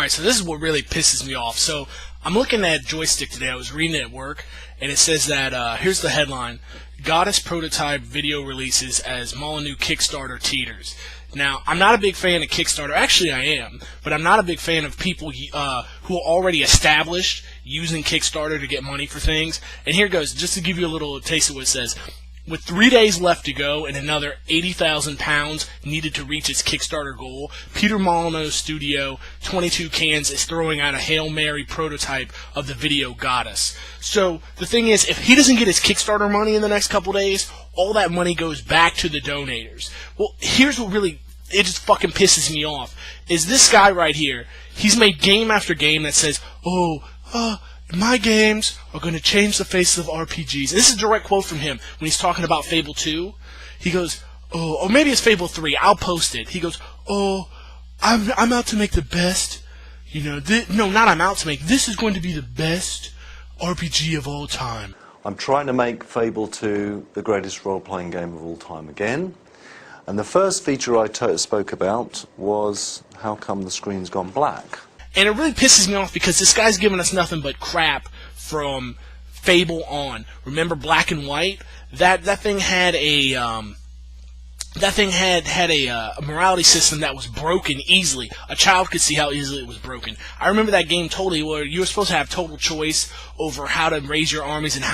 Alright, so this is what really pisses me off. So, I'm looking at Joystick today, I was reading it at work, and it says that, here's the headline, Goddess Prototype Video Releases as Molyneux Kickstarter Teeters. Now, I'm not a big fan of Kickstarter, actually I am, but I'm not a big fan of people who are already established using Kickstarter to get money for things. And here goes, just to give you a little taste of what it says. With 3 days left to go and another 80,000 pounds needed to reach its Kickstarter goal, Peter Molynuex Studio 22 Cans is throwing out a Hail Mary prototype of the video Goddess. So, the thing is, if he doesn't get his Kickstarter money in the next couple days, all that money goes back to the donators. Well, here's what really, it just fucking pisses me off, is this guy right here, he's made game after game that says, my games are going to change the face of RPGs. And this is a direct quote from him when he's talking about Fable 2. He goes, or maybe it's Fable 3. I'll post it. He goes, I'm out to make the best, no, not I'm out to make. This is going to be the best RPG of all time. I'm trying to make Fable 2 the greatest role-playing game of all time again. And the first feature I spoke about was how come the screen's gone black. And it really pisses me off because this guy's giving us nothing but crap from Fable on. Remember Black and White? That thing had a morality system that was broken easily. A child could see how easily it was broken. I remember that game totally where you were supposed to have total choice over how to raise your armies and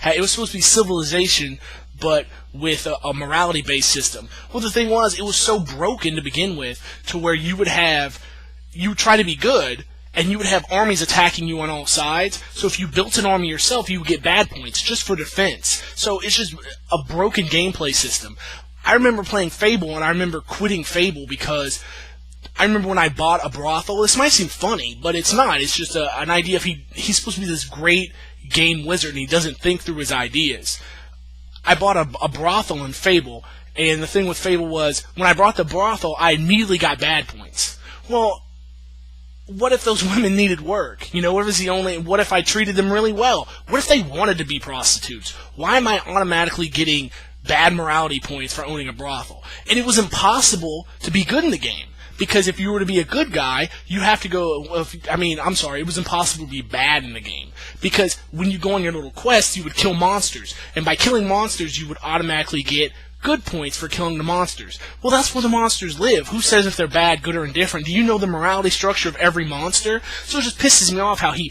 it was supposed to be Civilization, but with a morality-based system. Well, the thing was, it was so broken to begin with to where you would try to be good, and you would have armies attacking you on all sides. So if you built an army yourself, you would get bad points just for defense. So it's just a broken gameplay system. I remember playing Fable, and I remember quitting Fable because I remember when I bought a brothel. This might seem funny, but it's not. It's just an idea of he's supposed to be this great game wizard, and he doesn't think through his ideas. I bought a brothel in Fable, and the thing with Fable was, when I bought the brothel, I immediately got bad points. Well, what if those women needed work? What if I treated them really well? What if they wanted to be prostitutes? Why am I automatically getting bad morality points for owning a brothel? And it was impossible to be good in the game. Because if you were to be a good guy, you have to go, it was impossible to be bad in the game. Because when you go on your little quests, you would kill monsters. And by killing monsters, you would automatically get good points for killing the monsters. Well, that's where the monsters live. Who says if they're bad, good, or indifferent? Do you know the morality structure of every monster? So it just pisses me off how he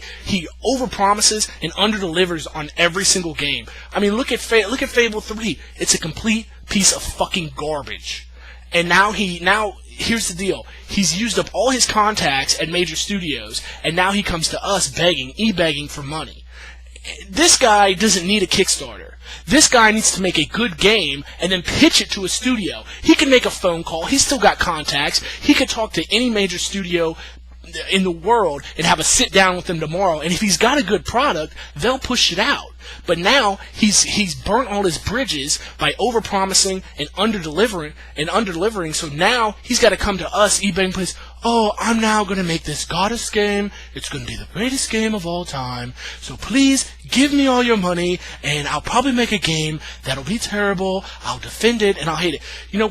overpromises and underdelivers on every single game. I mean, look at Fable 3. It's a complete piece of fucking garbage. And now here's the deal. He's used up all his contacts at major studios, and now he comes to us begging for money. This guy doesn't need a Kickstarter. This guy needs to make a good game and then pitch it to a studio. He can make a phone call. He's still got contacts. He could talk to any major studio in the world and have a sit down with them tomorrow. And if he's got a good product, they'll push it out. But now he's burnt all his bridges by overpromising and underdelivering. So now he's got to come to us, eBay, and place, I'm now going to make this Goddess game. It's going to be the greatest game of all time. So please give me all your money, and I'll probably make a game that'll be terrible. I'll defend it, and I'll hate it.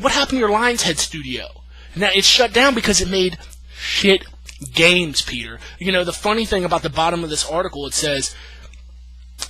What happened to your Lionshead studio? Now it's shut down because it made shit games, Peter. The funny thing about the bottom of this article, it says,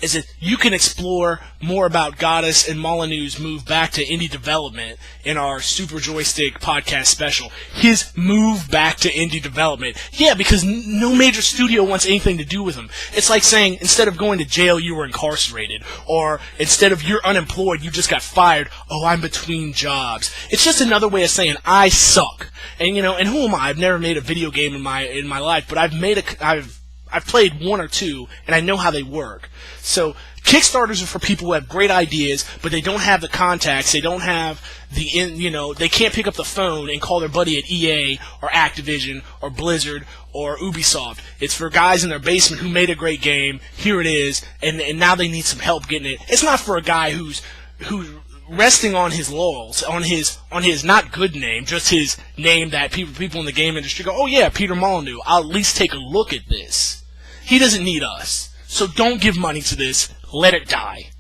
is that you can explore more about Goddess and Molyneux's move back to indie development in our Super Joystick podcast special. His move back to indie development. Yeah, because no major studio wants anything to do with him. It's like saying, instead of going to jail, you were incarcerated. Or, instead of you're unemployed, you just got fired. I'm between jobs. It's just another way of saying, I suck. And, and who am I? I've never made a video game in my life, but I've played one or two, and I know how they work. So, Kickstarters are for people who have great ideas, but they don't have the contacts, they don't have they can't pick up the phone and call their buddy at EA, or Activision, or Blizzard, or Ubisoft. It's for guys in their basement who made a great game, here it is, and now they need some help getting it. It's not for a guy who's resting on his laurels, on his not good name, just his name that people in the game industry go, oh yeah, Peter Molynuex, I'll at least take a look at this. He doesn't need us. So don't give money to this. Let it die.